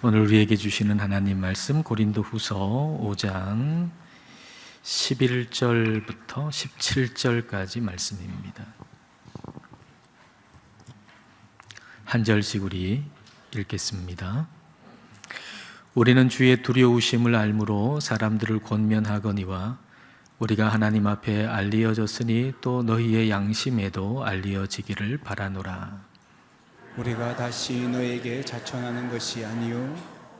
오늘 우리에게 주시는 하나님 말씀 고린도후서 5장 11절부터 17절까지 말씀입니다. 한 절씩 우리 읽겠습니다. 우리는 주의 두려우심을 알므로 사람들을 권면하거니와 우리가 하나님 앞에 알리어졌으니 또 너희의 양심에도 알리어지기를 바라노라. 우리가 다시 너에게 자청하는 것이 아니요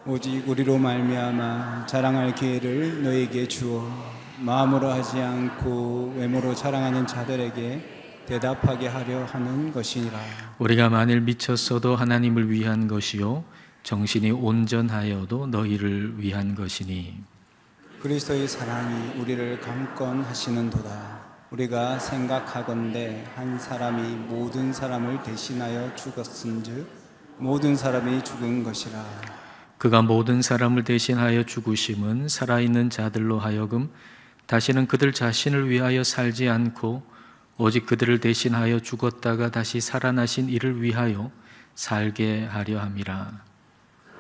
오직 우리로 말미암아 자랑할 기회를 너에게 주어 마음으로 하지 않고 외모로 자랑하는 자들에게 대답하게 하려 하는 것이니라. 우리가 만일 미쳤어도 하나님을 위한 것이요 정신이 온전하여도 너희를 위한 것이니 그리스도의 사랑이 우리를 강권하시는도다. 우리가 생각하건대 한 사람이 모든 사람을 대신하여 죽었은즉 모든 사람이 죽은 것이라. 그가 모든 사람을 대신하여 죽으심은 살아있는 자들로 하여금 다시는 그들 자신을 위하여 살지 않고 오직 그들을 대신하여 죽었다가 다시 살아나신 이를 위하여 살게 하려 함이라.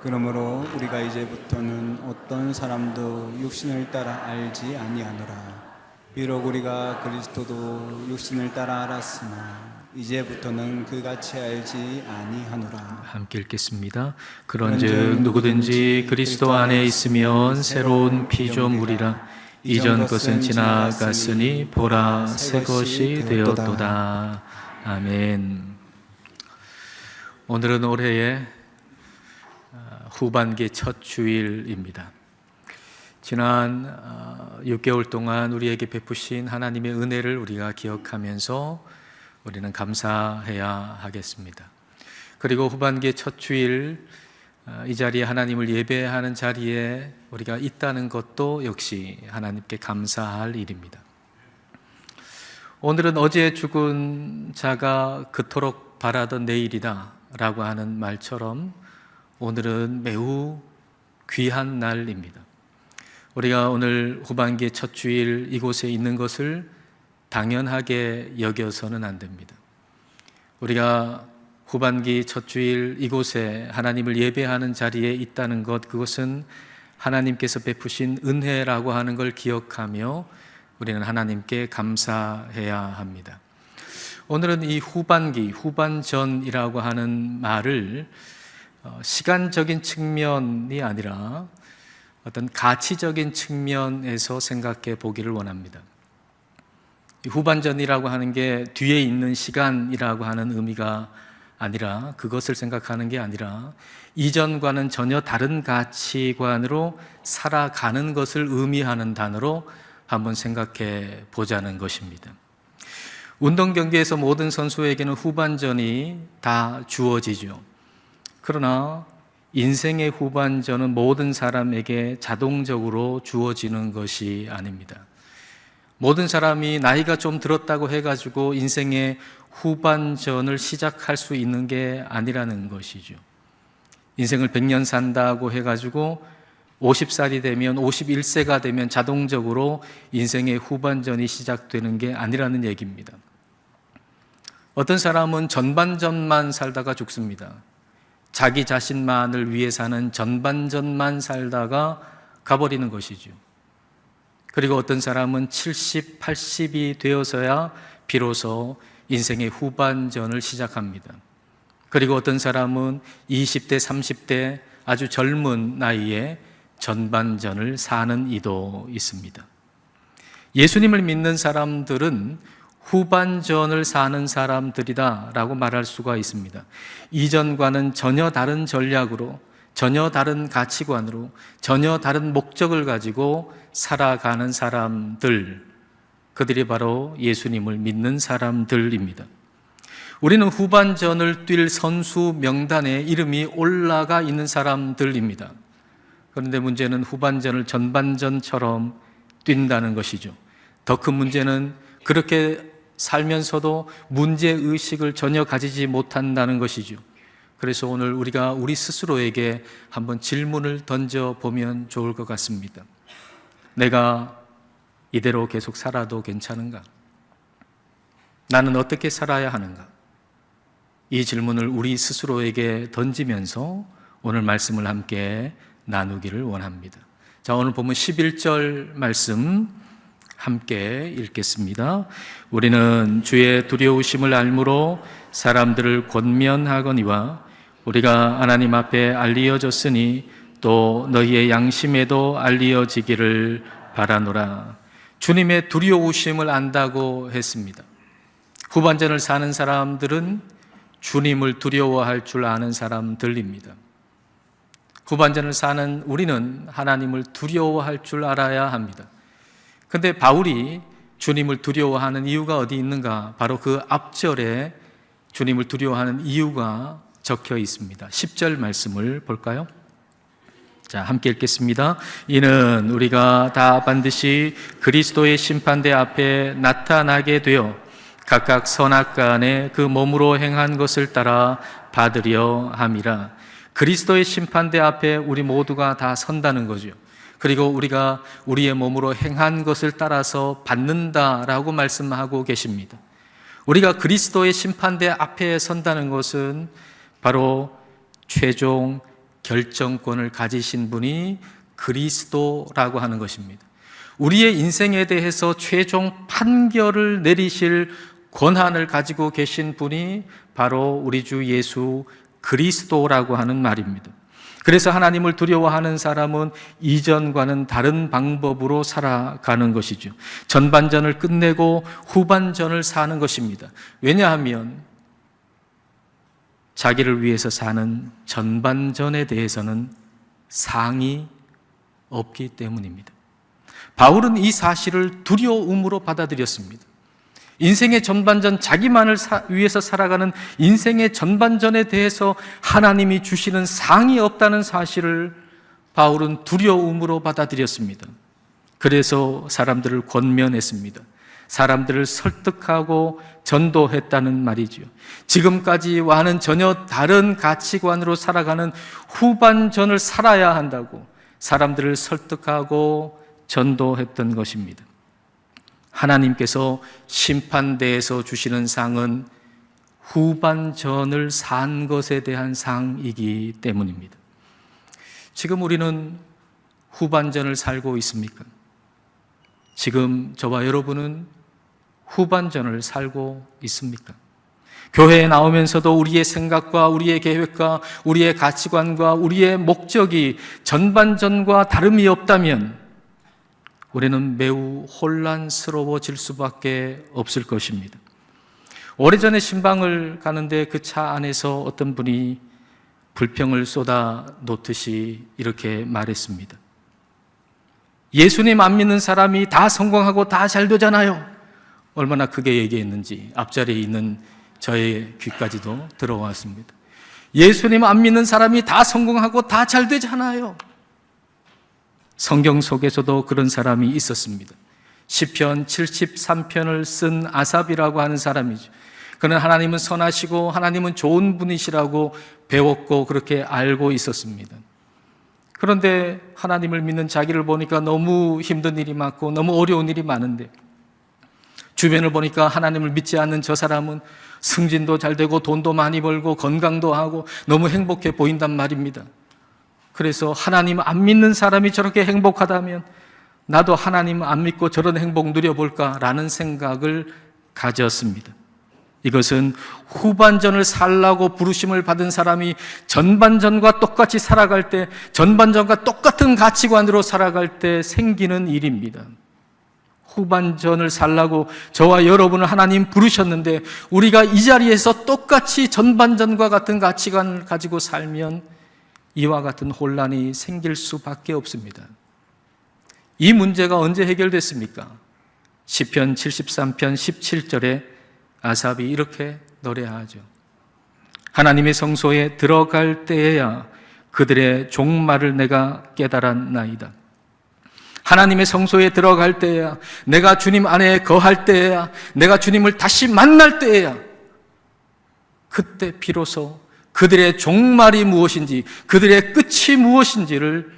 그러므로 우리가 이제부터는 어떤 사람도 육신을 따라 알지 아니하노라. 비록 우리가 그리스도도 육신을 따라 알았으나 이제부터는 그같이 알지 아니하노라. 함께 읽겠습니다. 그런즉 누구든지 그리스도 안에 있으면 새로운 피조물이라. 이전 것은 지나갔으니 보라 새 것이 되었도다. 아멘. 오늘은 올해의 후반기 첫 주일입니다. 지난 6개월 동안 우리에게 베푸신 하나님의 은혜를 우리가 기억하면서 우리는 감사해야 하겠습니다. 그리고 후반기의 첫 주일 이 자리에 하나님을 예배하는 자리에 우리가 있다는 것도 역시 하나님께 감사할 일입니다. 오늘은 어제 죽은 자가 그토록 바라던 내일이다 라고 하는 말처럼 오늘은 매우 귀한 날입니다. 우리가 오늘 후반기의 첫 주일 이곳에 있는 것을 당연하게 여겨서는 안 됩니다. 우리가 후반기 첫 주일 이곳에 하나님을 예배하는 자리에 있다는 것, 그것은 하나님께서 베푸신 은혜라고 하는 걸 기억하며 우리는 하나님께 감사해야 합니다. 오늘은 이 후반기, 후반전이라고 하는 말을 시간적인 측면이 아니라 어떤 가치적인 측면에서 생각해 보기를 원합니다. 후반전이라고 하는 게 뒤에 있는 시간이라고 하는 의미가 아니라, 그것을 생각하는 게 아니라 이전과는 전혀 다른 가치관으로 살아가는 것을 의미하는 단어로 한번 생각해 보자는 것입니다. 운동 경기에서 모든 선수에게는 후반전이 다 주어지죠. 그러나 인생의 후반전은 모든 사람에게 자동적으로 주어지는 것이 아닙니다. 모든 사람이 나이가 좀 들었다고 해가지고 인생의 후반전을 시작할 수 있는 게 아니라는 것이죠. 인생을 100년 산다고 해가지고 50살이 되면 51세가 되면 자동적으로 인생의 후반전이 시작되는 게 아니라는 얘기입니다. 어떤 사람은 전반전만 살다가 죽습니다. 자기 자신만을 위해 사는 전반전만 살다가 가버리는 것이죠. 그리고 어떤 사람은 70, 80이 되어서야 비로소 인생의 후반전을 시작합니다. 그리고 어떤 사람은 20대, 30대 아주 젊은 나이에 전반전을 사는 이도 있습니다. 예수님을 믿는 사람들은 후반전을 사는 사람들이다 라고 말할 수가 있습니다. 이전과는 전혀 다른 전략으로, 전혀 다른 가치관으로, 전혀 다른 목적을 가지고 살아가는 사람들, 그들이 바로 예수님을 믿는 사람들입니다. 우리는 후반전을 뛸 선수 명단에 이름이 올라가 있는 사람들입니다. 그런데 문제는 후반전을 전반전처럼 뛴다는 것이죠. 더 큰 문제는 그렇게 살면서도 문제의식을 전혀 가지지 못한다는 것이죠. 그래서 오늘 우리가 우리 스스로에게 한번 질문을 던져보면 좋을 것 같습니다. 내가 이대로 계속 살아도 괜찮은가? 나는 어떻게 살아야 하는가? 이 질문을 우리 스스로에게 던지면서 오늘 말씀을 함께 나누기를 원합니다. 자, 오늘 보면 11절 말씀 함께 읽겠습니다. 우리는 주의 두려우심을 알므로 사람들을 권면하거니와 우리가 하나님 앞에 알리어졌으니 또 너희의 양심에도 알리어지기를 바라노라. 주님의 두려우심을 안다고 했습니다. 후반전을 사는 사람들은 주님을 두려워할 줄 아는 사람들입니다. 후반전을 사는 우리는 하나님을 두려워할 줄 알아야 합니다. 그런데 바울이 주님을 두려워하는 이유가 어디 있는가? 바로 그 앞절에 주님을 두려워하는 이유가 적혀 있습니다. 10절 말씀을 볼까요? 자, 함께 읽겠습니다. 이는 우리가 다 반드시 그리스도의 심판대 앞에 나타나게 되어 각각 선악간에 그 몸으로 행한 것을 따라 받으려 함이라. 그리스도의 심판대 앞에 우리 모두가 다 선다는 거죠. 그리고 우리가 우리의 몸으로 행한 것을 따라서 받는다라고 말씀하고 계십니다. 우리가 그리스도의 심판대 앞에 선다는 것은 바로 최종 결정권을 가지신 분이 그리스도라고 하는 것입니다. 우리의 인생에 대해서 최종 판결을 내리실 권한을 가지고 계신 분이 바로 우리 주 예수 그리스도라고 하는 말입니다. 그래서 하나님을 두려워하는 사람은 이전과는 다른 방법으로 살아가는 것이죠. 전반전을 끝내고 후반전을 사는 것입니다. 왜냐하면 자기를 위해서 사는 전반전에 대해서는 상이 없기 때문입니다. 바울은 이 사실을 두려움으로 받아들였습니다. 인생의 전반전, 자기만을 위해서 살아가는 인생의 전반전에 대해서 하나님이 주시는 상이 없다는 사실을 바울은 두려움으로 받아들였습니다. 그래서 사람들을 권면했습니다. 사람들을 설득하고 전도했다는 말이죠. 지금까지와는 전혀 다른 가치관으로 살아가는 후반전을 살아야 한다고 사람들을 설득하고 전도했던 것입니다. 하나님께서 심판대에서 주시는 상은 후반전을 산 것에 대한 상이기 때문입니다. 지금 우리는 후반전을 살고 있습니까? 지금 저와 여러분은 후반전을 살고 있습니까? 교회에 나오면서도 우리의 생각과 우리의 계획과 우리의 가치관과 우리의 목적이 전반전과 다름이 없다면 우리는 매우 혼란스러워질 수밖에 없을 것입니다. 오래전에 신방을 가는데 그 차 안에서 어떤 분이 불평을 쏟아 놓듯이 이렇게 말했습니다. 예수님 안 믿는 사람이 다 성공하고 다 잘 되잖아요. 얼마나 크게 얘기했는지 앞자리에 있는 저의 귀까지도 들어왔습니다. 예수님 안 믿는 사람이 다 성공하고 다 잘 되잖아요. 성경 속에서도 그런 사람이 있었습니다. 시편 73편을 쓴 아삽이라고 하는 사람이죠. 그는 하나님은 선하시고 하나님은 좋은 분이시라고 배웠고 그렇게 알고 있었습니다. 그런데 하나님을 믿는 자기를 보니까 너무 힘든 일이 많고 너무 어려운 일이 많은데 주변을 보니까 하나님을 믿지 않는 저 사람은 승진도 잘 되고 돈도 많이 벌고 건강도 하고 너무 행복해 보인단 말입니다. 그래서 하나님 안 믿는 사람이 저렇게 행복하다면 나도 하나님 안 믿고 저런 행복 누려볼까라는 생각을 가졌습니다. 이것은 후반전을 살라고 부르심을 받은 사람이 전반전과 똑같이 살아갈 때, 전반전과 똑같은 가치관으로 살아갈 때 생기는 일입니다. 후반전을 살라고 저와 여러분을 하나님 부르셨는데 우리가 이 자리에서 똑같이 전반전과 같은 가치관을 가지고 살면 이와 같은 혼란이 생길 수밖에 없습니다. 이 문제가 언제 해결됐습니까? 시편 73편 17절에 아삽이 이렇게 노래하죠. 하나님의 성소에 들어갈 때에야 그들의 종말을 내가 깨달았나이다. 하나님의 성소에 들어갈 때에야, 내가 주님 안에 거할 때에야, 내가 주님을 다시 만날 때에야 그때 비로소 그들의 종말이 무엇인지, 그들의 끝이 무엇인지를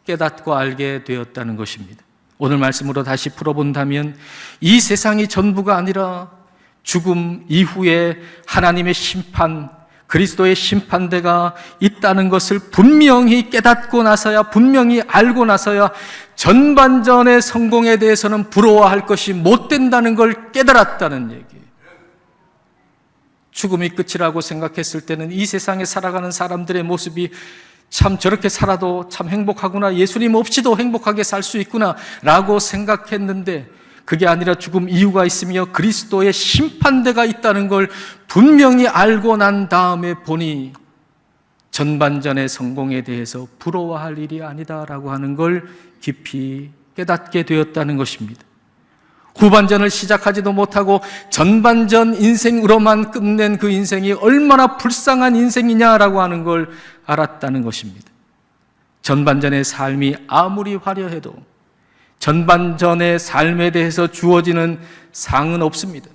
깨닫고 알게 되었다는 것입니다. 오늘 말씀으로 다시 풀어본다면 이 세상이 전부가 아니라 죽음 이후에 하나님의 심판, 그리스도의 심판대가 있다는 것을 분명히 깨닫고 나서야, 분명히 알고 나서야 전반전의 성공에 대해서는 부러워할 것이 못 된다는 걸 깨달았다는 얘기예요. 죽음이 끝이라고 생각했을 때는 이 세상에 살아가는 사람들의 모습이 참 저렇게 살아도 참 행복하구나, 예수님 없이도 행복하게 살 수 있구나 라고 생각했는데, 그게 아니라 죽음 이유가 있으며 그리스도의 심판대가 있다는 걸 분명히 알고 난 다음에 보니 전반전의 성공에 대해서 부러워할 일이 아니다라고 하는 걸 깊이 깨닫게 되었다는 것입니다. 후반전을 시작하지도 못하고 전반전 인생으로만 끝낸 그 인생이 얼마나 불쌍한 인생이냐라고 하는 걸 알았다는 것입니다. 전반전의 삶이 아무리 화려해도 전반전의 삶에 대해서 주어지는 상은 없습니다.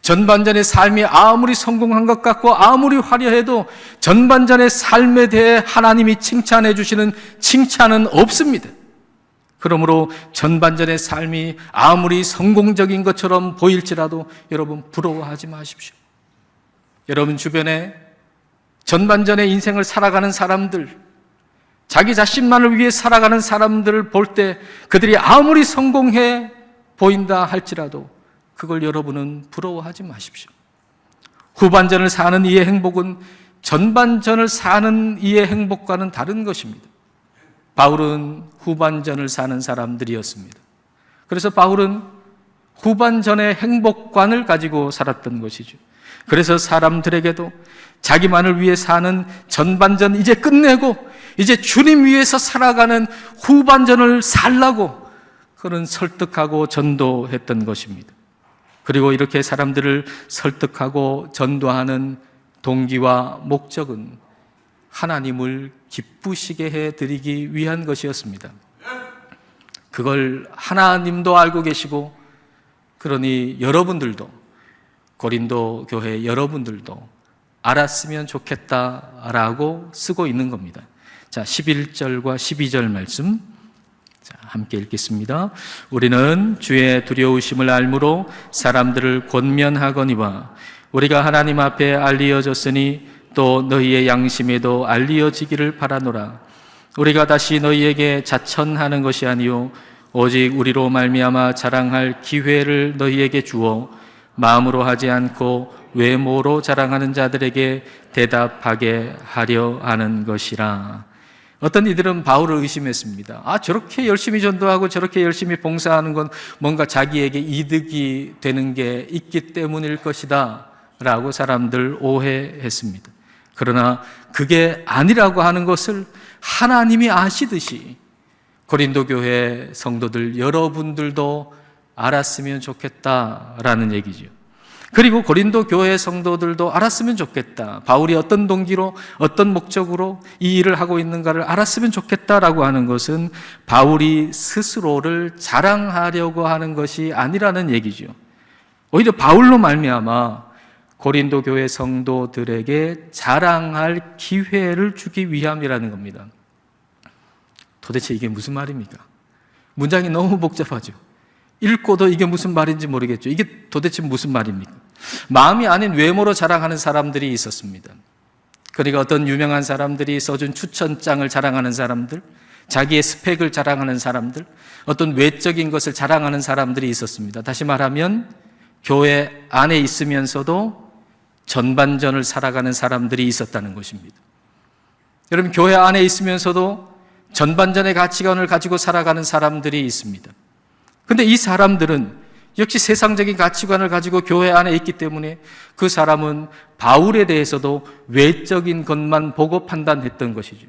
전반전의 삶이 아무리 성공한 것 같고 아무리 화려해도 전반전의 삶에 대해 하나님이 칭찬해 주시는 칭찬은 없습니다. 그러므로 전반전의 삶이 아무리 성공적인 것처럼 보일지라도 여러분 부러워하지 마십시오. 여러분 주변에 전반전의 인생을 살아가는 사람들, 자기 자신만을 위해 살아가는 사람들을 볼 때 그들이 아무리 성공해 보인다 할지라도 그걸 여러분은 부러워하지 마십시오. 후반전을 사는 이의 행복은 전반전을 사는 이의 행복과는 다른 것입니다. 바울은 후반전을 사는 사람들이었습니다. 그래서 바울은 후반전의 행복관을 가지고 살았던 것이죠. 그래서 사람들에게도 자기만을 위해 사는 전반전 이제 끝내고 이제 주님 위해서 살아가는 후반전을 살라고 그는 설득하고 전도했던 것입니다. 그리고 이렇게 사람들을 설득하고 전도하는 동기와 목적은 하나님을 기쁘시게 해드리기 위한 것이었습니다. 그걸 하나님도 알고 계시고, 그러니 여러분들도, 고린도 교회 여러분들도 알았으면 좋겠다라고 쓰고 있는 겁니다. 자, 11절과 12절 말씀 함께 읽겠습니다. 우리는 주의 두려우심을 알므로 사람들을 권면하거니와 우리가 하나님 앞에 알리어졌으니 또 너희의 양심에도 알리어지기를 바라노라. 우리가 다시 너희에게 자천하는 것이 아니요 오직 우리로 말미암아 자랑할 기회를 너희에게 주어 마음으로 하지 않고 외모로 자랑하는 자들에게 대답하게 하려 하는 것이라. 어떤 이들은 바울을 의심했습니다. 저렇게 열심히 전도하고 저렇게 열심히 봉사하는 건 뭔가 자기에게 이득이 되는 게 있기 때문일 것이다 라고 사람들 오해했습니다. 그러나 그게 아니라고 하는 것을 하나님이 아시듯이 고린도 교회 성도들 여러분들도 알았으면 좋겠다라는 얘기죠. 그리고 고린도 교회 성도들도 알았으면 좋겠다. 바울이 어떤 동기로, 어떤 목적으로 이 일을 하고 있는가를 알았으면 좋겠다라고 하는 것은 바울이 스스로를 자랑하려고 하는 것이 아니라는 얘기죠. 오히려 바울로 말미암아 고린도 교회 성도들에게 자랑할 기회를 주기 위함이라는 겁니다. 도대체 이게 무슨 말입니까? 문장이 너무 복잡하죠. 읽고도 이게 무슨 말인지 모르겠죠. 이게 도대체 무슨 말입니까? 마음이 아닌 외모로 자랑하는 사람들이 있었습니다. 그러니까 어떤 유명한 사람들이 써준 추천장을 자랑하는 사람들, 자기의 스펙을 자랑하는 사람들, 어떤 외적인 것을 자랑하는 사람들이 있었습니다. 다시 말하면 교회 안에 있으면서도 전반전을 살아가는 사람들이 있었다는 것입니다. 여러분, 교회 안에 있으면서도 전반전의 가치관을 가지고 살아가는 사람들이 있습니다. 근데 이 사람들은 역시 세상적인 가치관을 가지고 교회 안에 있기 때문에 그 사람은 바울에 대해서도 외적인 것만 보고 판단했던 것이죠.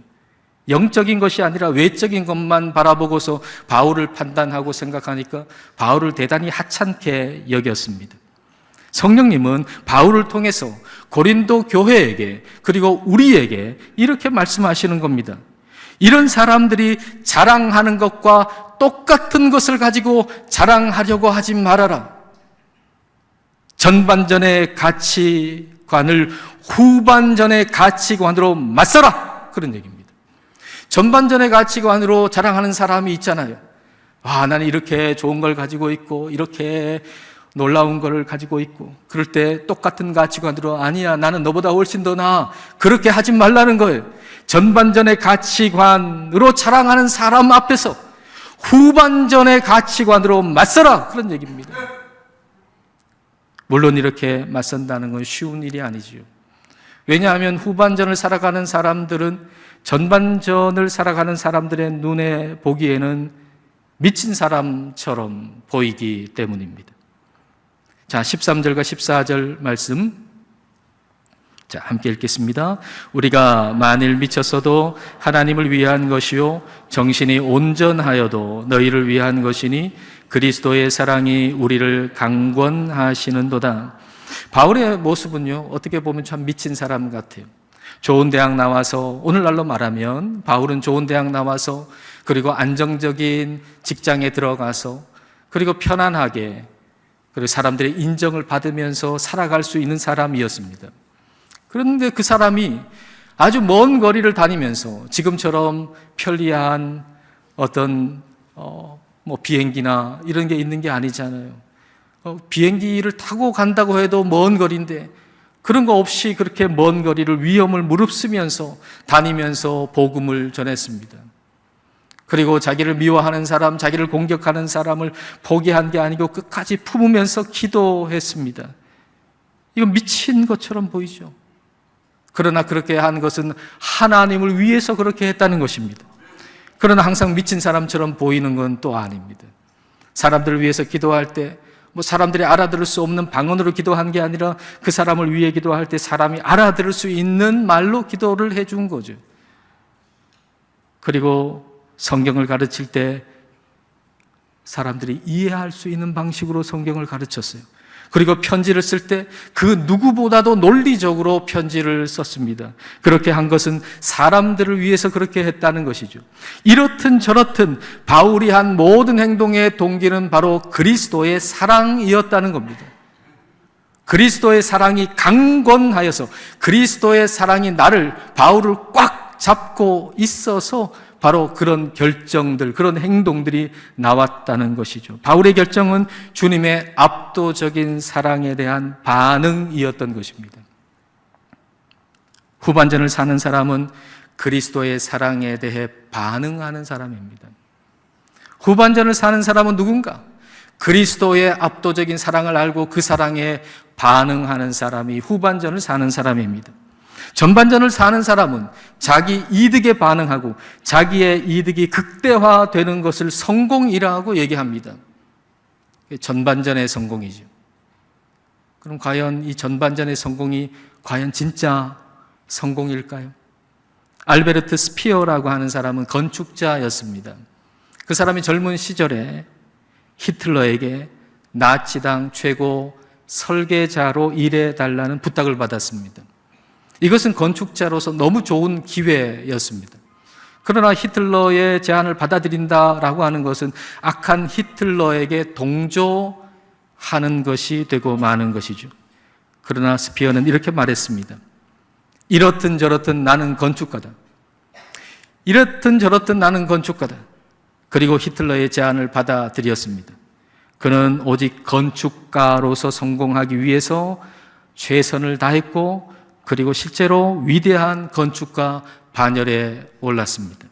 영적인 것이 아니라 외적인 것만 바라보고서 바울을 판단하고 생각하니까 바울을 대단히 하찮게 여겼습니다. 성령님은 바울을 통해서 고린도 교회에게 그리고 우리에게 이렇게 말씀하시는 겁니다. 이런 사람들이 자랑하는 것과 똑같은 것을 가지고 자랑하려고 하지 말아라. 전반전의 가치관을 후반전의 가치관으로 맞서라. 그런 얘기입니다. 전반전의 가치관으로 자랑하는 사람이 있잖아요. 나는 이렇게 좋은 걸 가지고 있고 이렇게 놀라운 것을 가지고 있고, 그럴 때 똑같은 가치관으로 아니야, 나는 너보다 훨씬 더 나아, 그렇게 하지 말라는 거예요. 전반전의 가치관으로 자랑하는 사람 앞에서 후반전의 가치관으로 맞서라, 그런 얘기입니다. 물론 이렇게 맞선다는 건 쉬운 일이 아니지요. 왜냐하면 후반전을 살아가는 사람들은 전반전을 살아가는 사람들의 눈에 보기에는 미친 사람처럼 보이기 때문입니다. 자, 13절과 14절 말씀, 자, 함께 읽겠습니다. 우리가 만일 미쳤어도 하나님을 위한 것이요 정신이 온전하여도 너희를 위한 것이니 그리스도의 사랑이 우리를 강권하시는도다. 바울의 모습은요, 어떻게 보면 참 미친 사람 같아요. 좋은 대학 나와서, 오늘날로 말하면 바울은 좋은 대학 나와서, 그리고 안정적인 직장에 들어가서, 그리고 편안하게, 그리고 사람들의 인정을 받으면서 살아갈 수 있는 사람이었습니다. 그런데 그 사람이 아주 먼 거리를 다니면서 지금처럼 편리한 어떤 비행기나 이런 게 있는 게 아니잖아요. 비행기를 타고 간다고 해도 먼 거리인데 그런 거 없이 그렇게 먼 거리를 위험을 무릅쓰면서 다니면서 복음을 전했습니다. 그리고 자기를 미워하는 사람, 자기를 공격하는 사람을 포기한 게 아니고 끝까지 품으면서 기도했습니다. 이건 미친 것처럼 보이죠. 그러나 그렇게 한 것은 하나님을 위해서 그렇게 했다는 것입니다. 그러나 항상 미친 사람처럼 보이는 건 또 아닙니다. 사람들을 위해서 기도할 때 사람들이 알아들을 수 없는 방언으로 기도한 게 아니라 그 사람을 위해 기도할 때 사람이 알아들을 수 있는 말로 기도를 해준 거죠. 그리고 성경을 가르칠 때 사람들이 이해할 수 있는 방식으로 성경을 가르쳤어요. 그리고 편지를 쓸 때 그 누구보다도 논리적으로 편지를 썼습니다. 그렇게 한 것은 사람들을 위해서 그렇게 했다는 것이죠. 이렇든 저렇든 바울이 한 모든 행동의 동기는 바로 그리스도의 사랑이었다는 겁니다. 그리스도의 사랑이 강권하여서 그리스도의 사랑이 바울을 꽉 잡고 있어서 바로 그런 결정들, 그런 행동들이 나왔다는 것이죠. 바울의 결정은 주님의 압도적인 사랑에 대한 반응이었던 것입니다. 후반전을 사는 사람은 그리스도의 사랑에 대해 반응하는 사람입니다. 후반전을 사는 사람은 누군가? 그리스도의 압도적인 사랑을 알고 그 사랑에 반응하는 사람이 후반전을 사는 사람입니다. 전반전을 사는 사람은 자기 이득에 반응하고 자기의 이득이 극대화되는 것을 성공이라고 얘기합니다. 전반전의 성공이죠. 그럼 과연 이 전반전의 성공이 과연 진짜 성공일까요? 알베르트 스피어라고 하는 사람은 건축자였습니다. 그 사람이 젊은 시절에 히틀러에게 나치당 최고 설계자로 일해달라는 부탁을 받았습니다. 이것은 건축자로서 너무 좋은 기회였습니다. 그러나 히틀러의 제안을 받아들인다라고 하는 것은 악한 히틀러에게 동조하는 것이 되고 마는 것이죠. 그러나 스피어는 이렇게 말했습니다. 이렇든 저렇든 나는 건축가다. 이렇든 저렇든 나는 건축가다. 그리고 히틀러의 제안을 받아들였습니다. 그는 오직 건축가로서 성공하기 위해서 최선을 다했고 그리고 실제로 위대한 건축가 반열에 올랐습니다.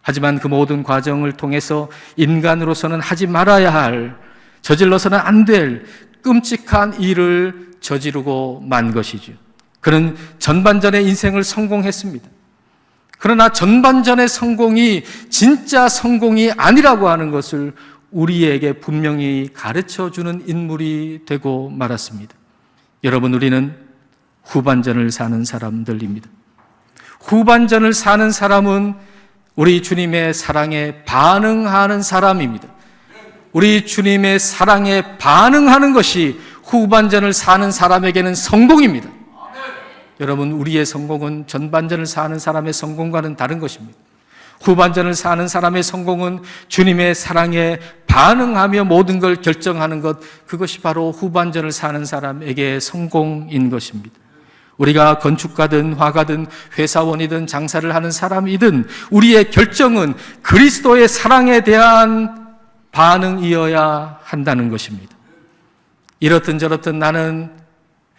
하지만 그 모든 과정을 통해서 인간으로서는 하지 말아야 할, 저질러서는 안 될 끔찍한 일을 저지르고 만 것이죠. 그는 전반전의 인생을 성공했습니다. 그러나 전반전의 성공이 진짜 성공이 아니라고 하는 것을 우리에게 분명히 가르쳐주는 인물이 되고 말았습니다. 여러분, 우리는 후반전을 사는 사람들입니다. 후반전을 사는 사람은 우리 주님의 사랑에 반응하는 사람입니다. 우리 주님의 사랑에 반응하는 것이 후반전을 사는 사람에게는 성공입니다. 여러분, 우리의 성공은 전반전을 사는 사람의 성공과는 다른 것입니다. 후반전을 사는 사람의 성공은 주님의 사랑에 반응하며 모든 걸 결정하는 것, 그것이 바로 후반전을 사는 사람에게 성공인 것입니다. 우리가 건축가든 화가든 회사원이든 장사를 하는 사람이든 우리의 결정은 그리스도의 사랑에 대한 반응이어야 한다는 것입니다. 이렇든 저렇든 나는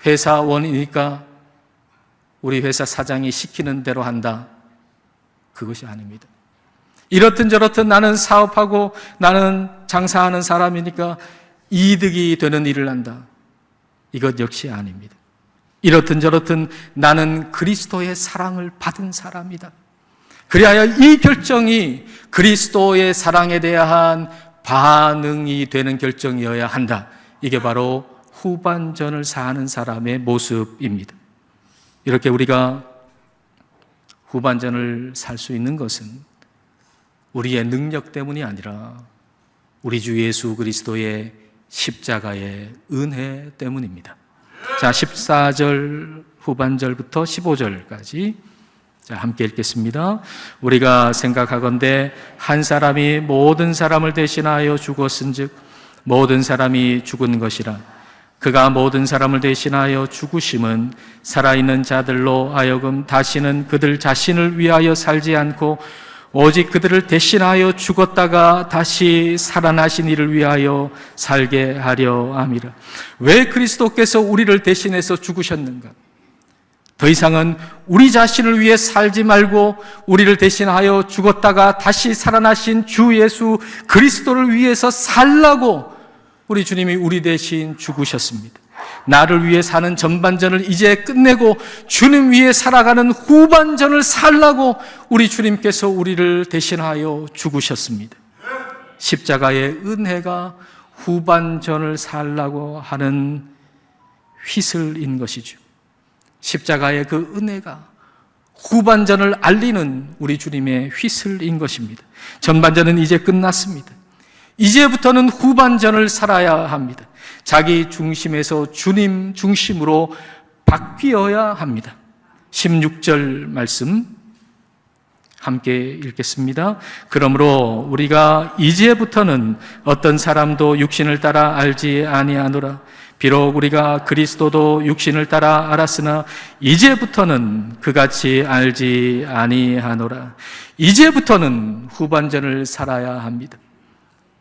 회사원이니까 우리 회사 사장이 시키는 대로 한다. 그것이 아닙니다. 이렇든 저렇든 나는 사업하고 나는 장사하는 사람이니까 이득이 되는 일을 한다. 이것 역시 아닙니다. 이렇든 저렇든 나는 그리스도의 사랑을 받은 사람이다. 그리하여 이 결정이 그리스도의 사랑에 대한 반응이 되는 결정이어야 한다. 이게 바로 후반전을 사는 사람의 모습입니다. 이렇게 우리가 후반전을 살 수 있는 것은 우리의 능력 때문이 아니라 우리 주 예수 그리스도의 십자가의 은혜 때문입니다. 자, 14절 후반절부터 15절까지 함께 읽겠습니다. 우리가 생각하건대 한 사람이 모든 사람을 대신하여 죽었은즉 모든 사람이 죽은 것이라. 그가 모든 사람을 대신하여 죽으심은 살아있는 자들로 하여금 다시는 그들 자신을 위하여 살지 않고 오직 그들을 대신하여 죽었다가 다시 살아나신 이를 위하여 살게 하려 함이라. 왜 그리스도께서 우리를 대신해서 죽으셨는가? 더 이상은 우리 자신을 위해 살지 말고 우리를 대신하여 죽었다가 다시 살아나신 주 예수 그리스도를 위해서 살라고 우리 주님이 우리 대신 죽으셨습니다. 나를 위해 사는 전반전을 이제 끝내고 주님 위해 살아가는 후반전을 살라고 우리 주님께서 우리를 대신하여 죽으셨습니다. 십자가의 은혜가 후반전을 살라고 하는 휘슬인 것이죠. 십자가의 그 은혜가 후반전을 알리는 우리 주님의 휘슬인 것입니다. 전반전은 이제 끝났습니다. 이제부터는 후반전을 살아야 합니다. 자기 중심에서 주님 중심으로 바뀌어야 합니다. 16절 말씀 함께 읽겠습니다. 그러므로 우리가 이제부터는 어떤 사람도 육신을 따라 알지 아니하노라. 비록 우리가 그리스도도 육신을 따라 알았으나 이제부터는 그같이 알지 아니하노라. 이제부터는 후반전을 살아야 합니다.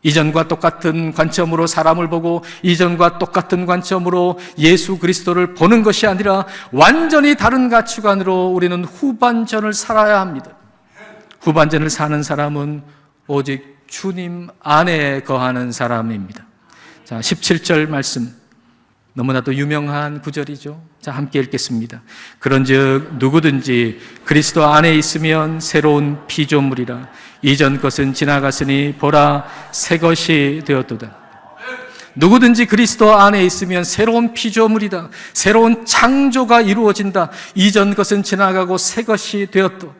이전과 똑같은 관점으로 사람을 보고 이전과 똑같은 관점으로 예수 그리스도를 보는 것이 아니라 완전히 다른 가치관으로 우리는 후반전을 살아야 합니다. 후반전을 사는 사람은 오직 주님 안에 거하는 사람입니다. 자, 17절 말씀 너무나도 유명한 구절이죠. 자, 함께 읽겠습니다. 그런즉 누구든지 그리스도 안에 있으면 새로운 피조물이라. 이전 것은 지나갔으니 보라 새 것이 되었도다. 누구든지 그리스도 안에 있으면 새로운 피조물이다. 새로운 창조가 이루어진다. 이전 것은 지나가고 새 것이 되었도.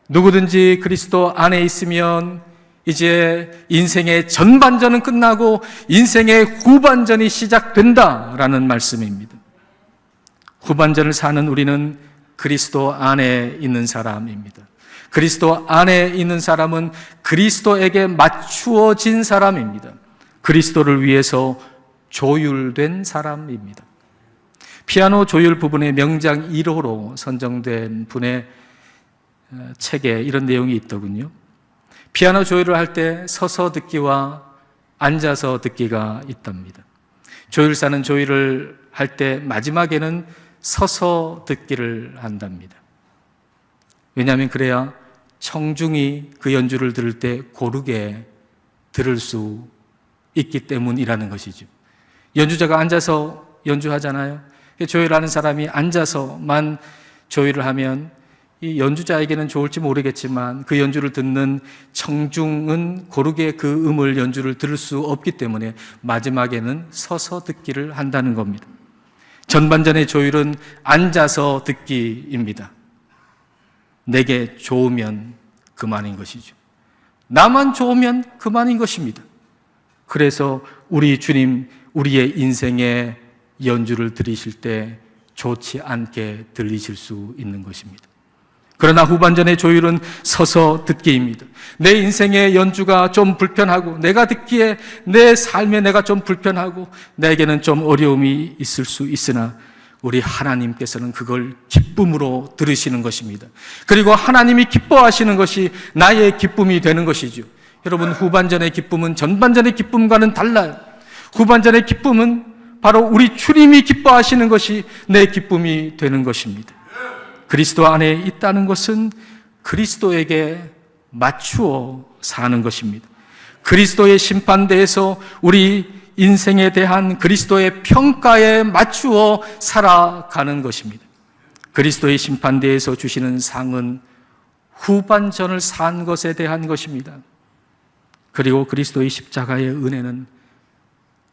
누구든지 그리스도 안에 있으면 이제 인생의 전반전은 끝나고 인생의 후반전이 시작된다라는 말씀입니다. 후반전을 사는 우리는 그리스도 안에 있는 사람입니다. 그리스도 안에 있는 사람은 그리스도에게 맞추어진 사람입니다. 그리스도를 위해서 조율된 사람입니다. 피아노 조율 부분의 명장 1호로 선정된 분의 책에 이런 내용이 있더군요. 피아노 조율을 할 때 서서 듣기와 앉아서 듣기가 있답니다. 조율사는 조율을 할 때 마지막에는 서서 듣기를 한답니다. 왜냐하면 그래야 청중이 그 연주를 들을 때 고르게 들을 수 있기 때문이라는 것이죠. 연주자가 앉아서 연주하잖아요. 조율하는 사람이 앉아서만 조율을 하면 이 연주자에게는 좋을지 모르겠지만 그 연주를 듣는 청중은 고르게 그 음을 연주를 들을 수 없기 때문에 마지막에는 서서 듣기를 한다는 겁니다. 전반전의 조율은 앉아서 듣기입니다. 내게 좋으면 그만인 것이죠. 나만 좋으면 그만인 것입니다. 그래서 우리 주님, 우리의 인생의 연주를 들으실 때 좋지 않게 들리실 수 있는 것입니다. 그러나 후반전의 조율은 서서 듣기입니다. 내 인생의 연주가 좀 불편하고 내가 듣기에 내 삶에 내가 좀 불편하고 내게는 좀 어려움이 있을 수 있으나 우리 하나님께서는 그걸 기쁨으로 들으시는 것입니다. 그리고 하나님이 기뻐하시는 것이 나의 기쁨이 되는 것이죠. 여러분, 후반전의 기쁨은 전반전의 기쁨과는 달라요. 후반전의 기쁨은 바로 우리 주님이 기뻐하시는 것이 내 기쁨이 되는 것입니다. 그리스도 안에 있다는 것은 그리스도에게 맞추어 사는 것입니다. 그리스도의 심판대에서 우리 인생에 대한 그리스도의 평가에 맞추어 살아가는 것입니다. 그리스도의 심판대에서 주시는 상은 후반전을 산 것에 대한 것입니다. 그리고 그리스도의 십자가의 은혜는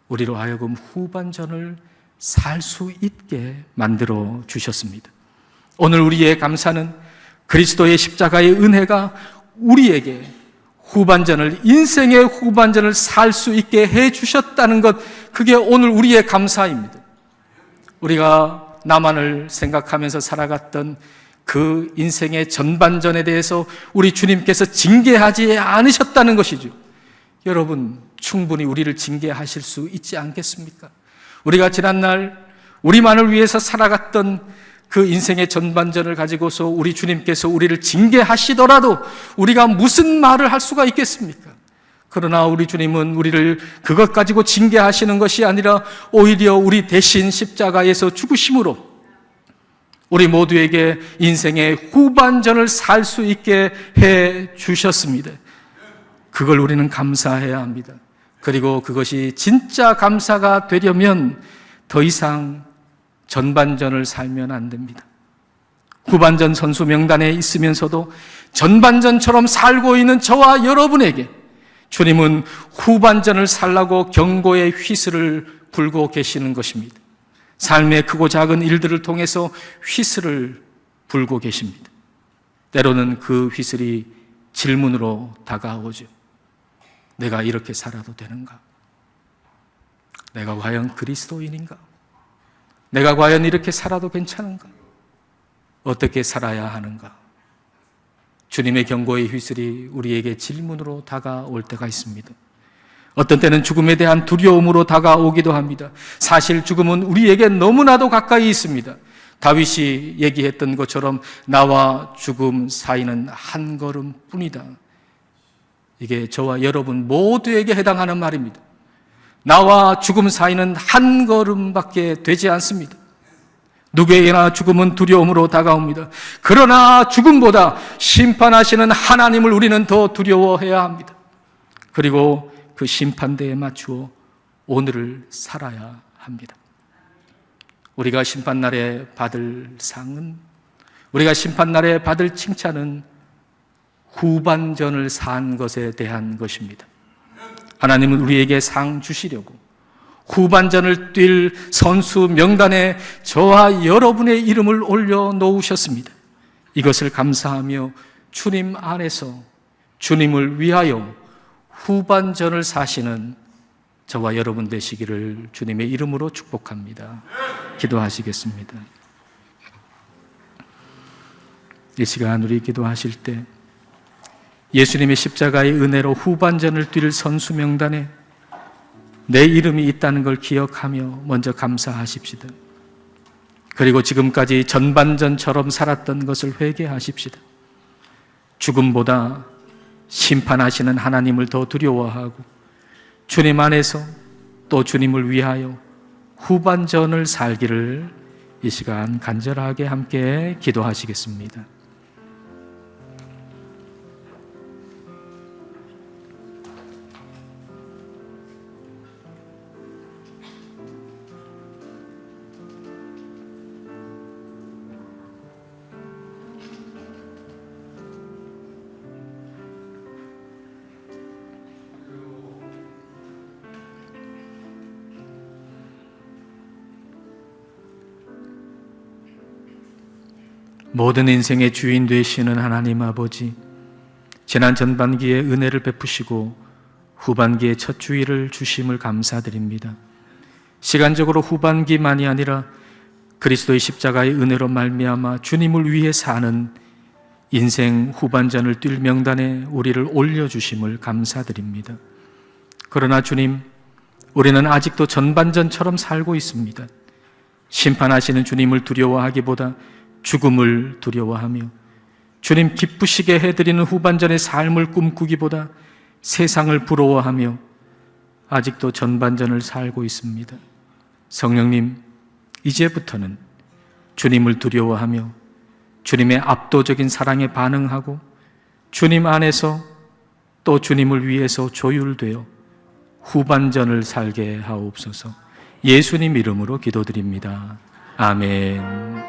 우리로 하여금 후반전을 살 수 있게 만들어 주셨습니다. 오늘 우리의 감사는 그리스도의 십자가의 은혜가 우리에게 후반전을, 인생의 후반전을 살 수 있게 해 주셨다는 것, 그게 오늘 우리의 감사입니다. 우리가 나만을 생각하면서 살아갔던 그 인생의 전반전에 대해서 우리 주님께서 징계하지 않으셨다는 것이죠. 여러분, 충분히 우리를 징계하실 수 있지 않겠습니까? 우리가 지난날 우리만을 위해서 살아갔던 그 인생의 전반전을 가지고서 우리 주님께서 우리를 징계하시더라도 우리가 무슨 말을 할 수가 있겠습니까? 그러나 우리 주님은 우리를 그것 가지고 징계하시는 것이 아니라 오히려 우리 대신 십자가에서 죽으심으로 우리 모두에게 인생의 후반전을 살 수 있게 해 주셨습니다. 그걸 우리는 감사해야 합니다. 그리고 그것이 진짜 감사가 되려면 더 이상 전반전을 살면 안 됩니다. 후반전 선수 명단에 있으면서도 전반전처럼 살고 있는 저와 여러분에게 주님은 후반전을 살라고 경고의 휘슬을 불고 계시는 것입니다. 삶의 크고 작은 일들을 통해서 휘슬을 불고 계십니다. 때로는 그 휘슬이 질문으로 다가오죠. 내가 이렇게 살아도 되는가? 내가 과연 그리스도인인가? 내가 과연 이렇게 살아도 괜찮은가? 어떻게 살아야 하는가? 주님의 경고의 휘슬이 우리에게 질문으로 다가올 때가 있습니다. 어떤 때는 죽음에 대한 두려움으로 다가오기도 합니다. 사실 죽음은 우리에게 너무나도 가까이 있습니다. 다윗이 얘기했던 것처럼 나와 죽음 사이는 한 걸음뿐이다. 이게 저와 여러분 모두에게 해당하는 말입니다. 나와 죽음 사이는 한 걸음밖에 되지 않습니다. 누구에게나 죽음은 두려움으로 다가옵니다. 그러나 죽음보다 심판하시는 하나님을 우리는 더 두려워해야 합니다. 그리고 그 심판대에 맞추어 오늘을 살아야 합니다. 우리가 심판날에 받을 상은, 우리가 심판날에 받을 칭찬은 후반전을 산 것에 대한 것입니다. 하나님은 우리에게 상 주시려고 후반전을 뛸 선수 명단에 저와 여러분의 이름을 올려놓으셨습니다. 이것을 감사하며 주님 안에서 주님을 위하여 후반전을 사시는 저와 여러분 되시기를 주님의 이름으로 축복합니다. 기도하시겠습니다. 이 시간 우리 기도하실 때 예수님의 십자가의 은혜로 후반전을 뛸 선수 명단에 내 이름이 있다는 걸 기억하며 먼저 감사하십시다. 그리고 지금까지 전반전처럼 살았던 것을 회개하십시다. 죽음보다 심판하시는 하나님을 더 두려워하고 주님 안에서 또 주님을 위하여 후반전을 살기를 이 시간 간절하게 함께 기도하시겠습니다. 모든 인생의 주인 되시는 하나님 아버지, 지난 전반기에 은혜를 베푸시고 후반기에 첫 주일을 주심을 감사드립니다. 시간적으로 후반기만이 아니라 그리스도의 십자가의 은혜로 말미암아 주님을 위해 사는 인생 후반전을 뛸 명단에 우리를 올려주심을 감사드립니다. 그러나 주님, 우리는 아직도 전반전처럼 살고 있습니다. 심판하시는 주님을 두려워하기보다 죽음을 두려워하며 주님 기쁘시게 해드리는 후반전의 삶을 꿈꾸기보다 세상을 부러워하며 아직도 전반전을 살고 있습니다. 성령님, 이제부터는 주님을 두려워하며 주님의 압도적인 사랑에 반응하고 주님 안에서 또 주님을 위해서 조율되어 후반전을 살게 하옵소서. 예수님 이름으로 기도드립니다. 아멘.